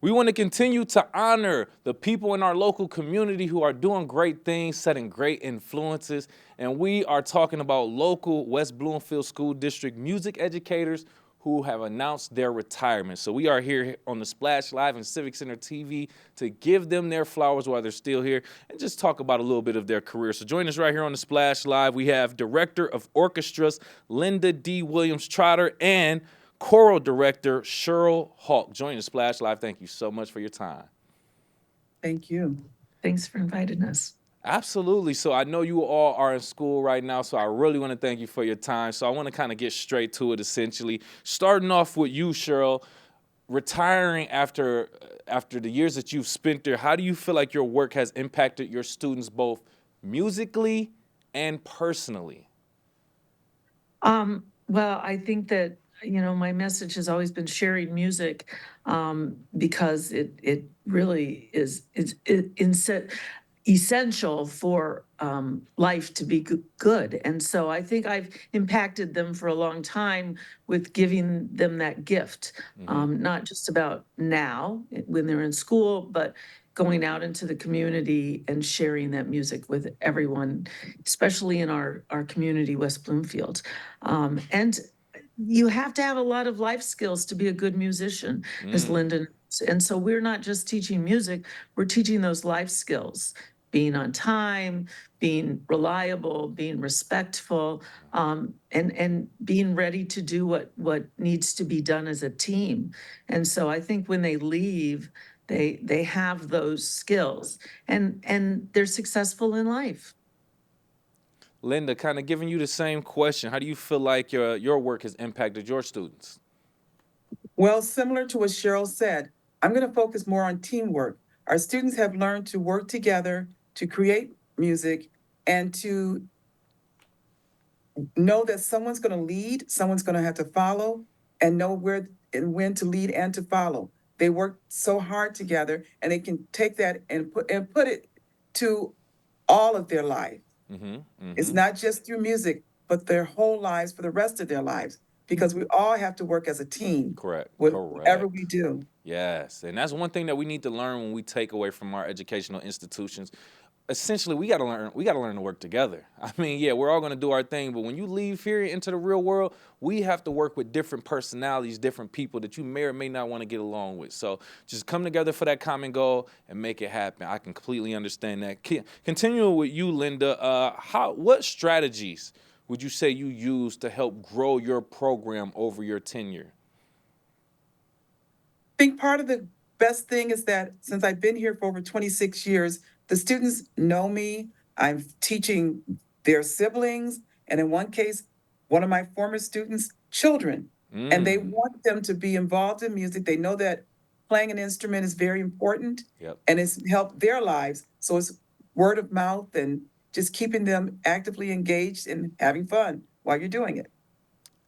We want to continue to honor the people in our local community who are doing great things, setting great influences. And we are talking about local West Bloomfield School District music educators who have announced their retirement. So we are here on the Splash Live and Civic Center TV to give them their flowers while they're still here and just talk about a little bit of their career. So join us right here on the Splash Live. We have Director of Orchestras, Linda D. Williams Trotter, and Choral Director, Sheryl Hauk. Join the Splash Live. Thank you so much for your time. Thank you. Thanks for inviting us. Absolutely. So I know you all are in school right now, so I really want to thank you for your time. So I want to kind of get straight to it, essentially. Starting off with you, Sheryl, retiring after the years that you've spent there, how do you feel like your work has impacted your students both musically and personally? Well, I think that, my message has always been sharing music because it really is essential for life to be good. And so I think I've impacted them for a long time with giving them that gift, not just about now when they're in school, but going out into the community and sharing that music with everyone, especially in our community, West Bloomfield. And you have to have a lot of life skills to be a good musician, as Linda knows. And so we're not just teaching music, we're teaching those life skills, being on time, being reliable, being respectful, and being ready to do what needs to be done as a team. And so I think when they leave, they have those skills and they're successful in life. Linda, kind of giving you the same question. How do you feel like your work has impacted your students? Well, similar to what Sheryl said, I'm going to focus more on teamwork. Our students have learned to work together to create music and to know that someone's going to lead, someone's going to have to follow, and know where and when to lead and to follow. They work so hard together, and they can take that and put it to all of their life. It's not just through music, but their whole lives for the rest of their lives, because we all have to work as a team. Correct. Whatever we do. Yes, and that's one thing that we need to learn when we take away from our educational institutions. Essentially, we got to learn to work together. I mean, yeah, we're all going to do our thing, but when you leave here into the real world, we have to work with different personalities, different people that you may or may not want to get along with. So just come together for that common goal and make it happen. I can completely understand that. Continuing with you, Linda, what strategies would you say you use to help grow your program over your tenure? I think part of the best thing is that since I've been here for over 26 years, the students know me. I'm teaching their siblings, and in one case, one of my former students' children. And they want them to be involved in music. They know that playing an instrument is very important, and it's helped their lives. So it's word of mouth and just keeping them actively engaged and having fun while you're doing it.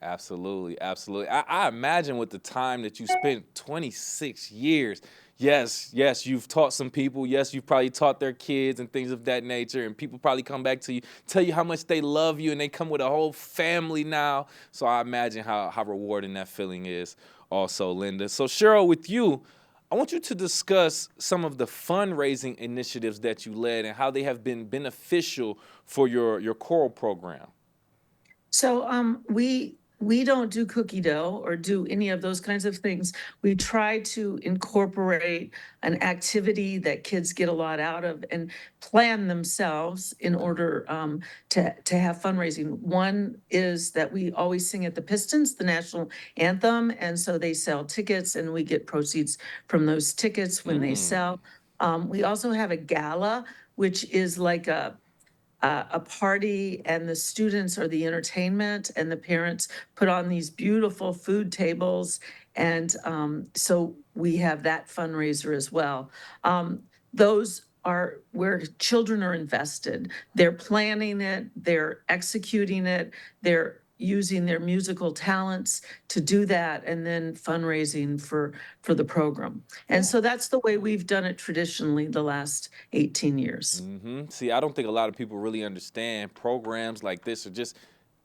Absolutely, absolutely. I imagine with the time that you spent, 26 years, yes, you've taught some people. Yes, you've probably taught their kids and things of that nature. And people probably come back to you, tell you how much they love you, and they come with a whole family now. So I imagine how rewarding that feeling is also, Linda. So Sheryl, with you, I want you to discuss some of the fundraising initiatives that you led and how they have been beneficial for your choral program. So we don't do cookie dough or do any of those kinds of things. We try to incorporate an activity that kids get a lot out of and plan themselves in order to have fundraising. One is that we always sing at the Pistons, the national anthem, and so they sell tickets and we get proceeds from those tickets when they sell. We also have a gala, which is like a party, and the students are the entertainment, and the parents put on these beautiful food tables. And so we have that fundraiser as well. Those are where children are invested. They're planning it, they're executing it, they're using their musical talents to do that, and then fundraising for the program. And so that's the way we've done it traditionally the last 18 years. See, I don't think a lot of people really understand programs like this, or just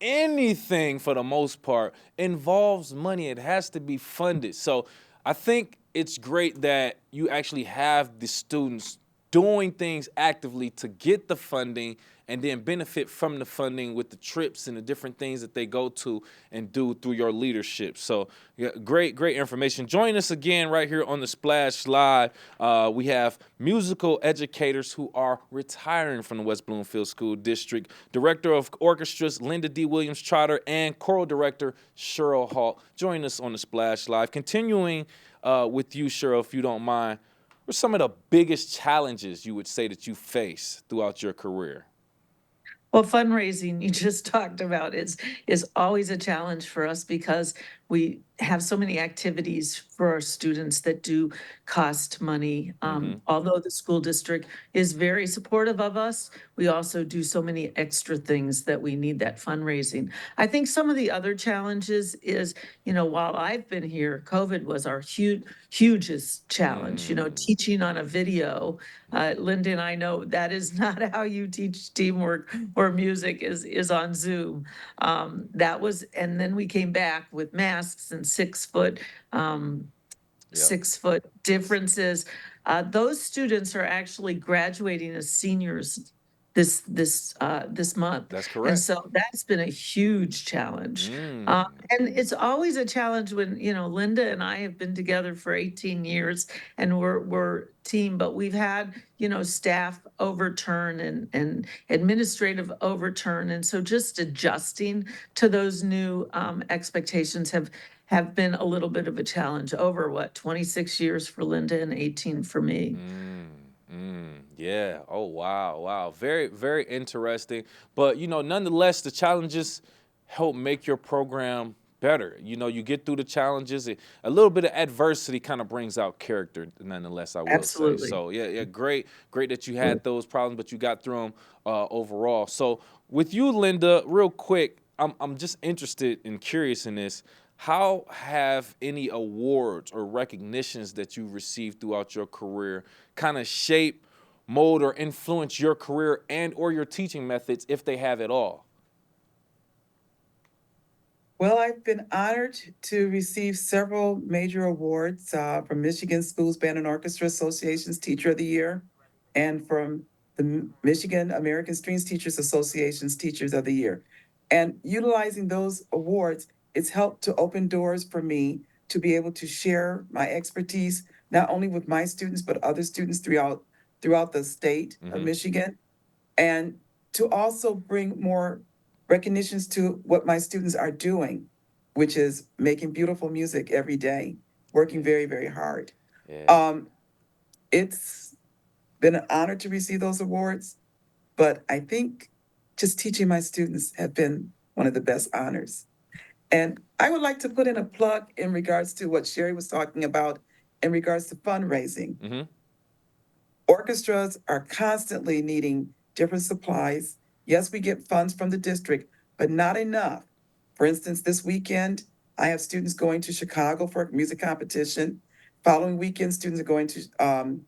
anything for the most part involves money. It has to be funded. So I think it's great that you actually have the students doing things actively to get the funding and then benefit from the funding with the trips and the different things that they go to and do through your leadership. So yeah, great information. Join us again right here on the Splash Live. We have musical educators who are retiring from the West Bloomfield School District, Director of Orchestras Linda D. Williams Trotter, and Choral Director Sheryl Hauk. Join us on the Splash Live. Continuing with you, Sheryl, if you don't mind, what are some of the biggest challenges you would say that you face throughout your career? Well, fundraising you just talked about is always a challenge for us because we have so many activities for our students that do cost money. Although the school district is very supportive of us, we also do so many extra things that we need that fundraising. I think some of the other challenges is, while I've been here, COVID was our hugest challenge. Teaching on a video. Linda and I know that is not how you teach teamwork or music is on Zoom. And then we came back with masks and 6 foot Yep. 6 foot differences. Those students are actually graduating as seniors this month. That's And correct. so that's been a huge challenge. And it's always a challenge when, Linda and I have been together for 18 years and we're team, but we've had, staff overturn and administrative overturn. And so just adjusting to those new expectations have been a little bit of a challenge over 26 years for Linda and 18 for me. Yeah. Oh, wow. Very interesting. But, nonetheless, the challenges help make your program better. You get through the challenges. A little bit of adversity kind of brings out character, nonetheless, I will Absolutely. say. So, yeah, great that you had those problems, but you got through them overall. So, with you, Linda, real quick, I'm just interested and curious in this. How have any awards or recognitions that you received throughout your career kind of shape, mold, or influence your career and or your teaching methods, if they have at all? Well, I've been honored to receive several major awards from Michigan Schools Band and Orchestra Association's Teacher of the Year and from the Michigan American Strings Teachers Association's Teachers of the Year. And utilizing those awards, it's helped to open doors for me to be able to share my expertise, not only with my students, but other students throughout the state of Michigan, and to also bring more recognitions to what my students are doing, which is making beautiful music every day, working very, very hard. Yeah. It's been an honor to receive those awards, but I think just teaching my students have been one of the best honors. And I would like to put in a plug in regards to what Sherry was talking about in regards to fundraising. Orchestras are constantly needing different supplies. Yes, we get funds from the district, but not enough. For instance, this weekend, I have students going to Chicago for a music competition. Following weekend, students are going to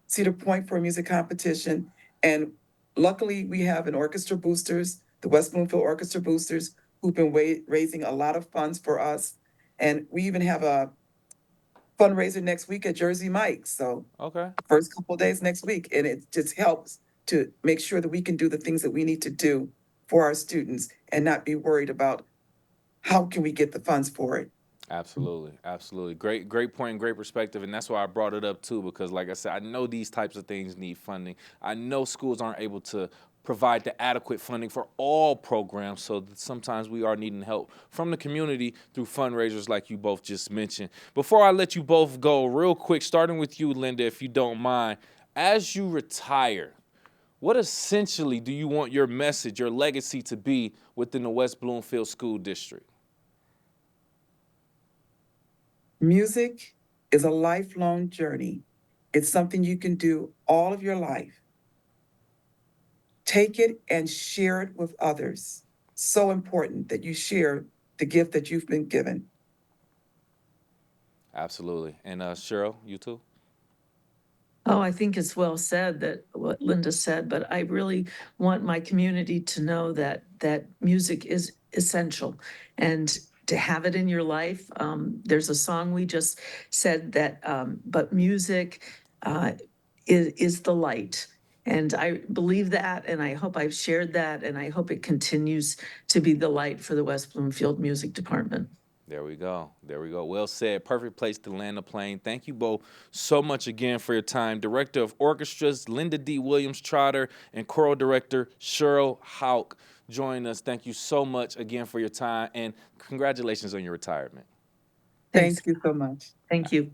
Cedar Point for a music competition. And luckily, we have an orchestra boosters, the West Bloomfield Orchestra Boosters, who've been raising a lot of funds for us. And we even have a fundraiser next week at Jersey Mike's. So Okay. first couple of days next week, and it just helps to make sure that we can do the things that we need to do for our students and not be worried about how can we get the funds for it. Absolutely. Great point, great perspective. And that's why I brought it up too, because like I said, I know these types of things need funding. I know schools aren't able to provide the adequate funding for all programs, so that sometimes we are needing help from the community through fundraisers like you both just mentioned. Before I let you both go, real quick, starting with you, Linda, if you don't mind, as you retire, what essentially do you want your message, your legacy to be within the West Bloomfield School District? Music is a lifelong journey. It's something you can do all of your life. Take it and share it with others. So important that you share the gift that you've been given. Absolutely. And Sheryl, you too? Oh, I think it's well said that what Linda said, but I really want my community to know that music is essential. And to have it in your life. There's a song we just said that, but music is the light. And I believe that, and I hope I've shared that, and I hope it continues to be the light for the West Bloomfield Music Department. There we go. There we go. Well said. Perfect place to land the plane. Thank you both so much again for your time. Director of Orchestras, Linda D. Williams Trotter, and Choral Director, Sheryl Hauk, join us. Thank you so much again for your time, and congratulations on your retirement. Thanks. Thank you so much. Thank you.